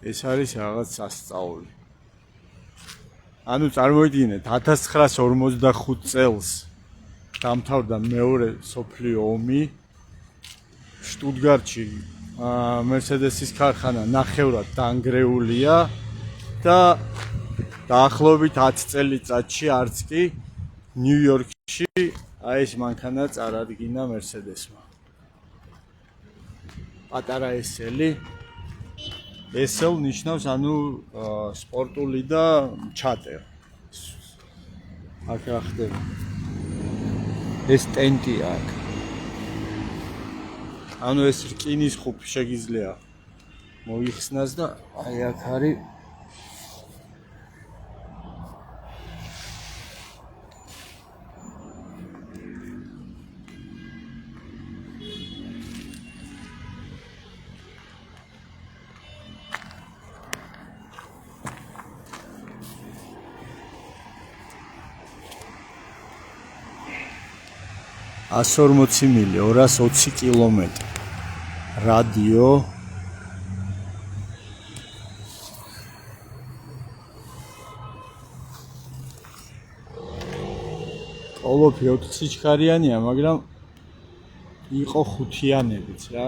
ეს არის რაღაც სასწაული. ანუ წარმოიდგინეთ 1945 წელს დამთავრდა მეორე მსოფლიო ომი. შტუტგარტში მერსედესის ქარხანა ნახევრად დანგრეულია და დაახლოებით 10 წელიწადში არც კი ნიუ-იორკში ეს მანქანა წარადგინა მერსედესმა. პატარა ესელი. ესელ ნიშნავს ანუ სპორტული და ჩატე. აქ რა ხდება? ეს ტენტია აქ. ანუ ეს რკინის ხუფი შეგიძლია მოიხსნას და აი აქ არის $140 მილი, 220 კილომეტრი. რადიო ყოლოფი 4 სიჩქარიანია, მაგრამ იყო 5-იანებიც რა.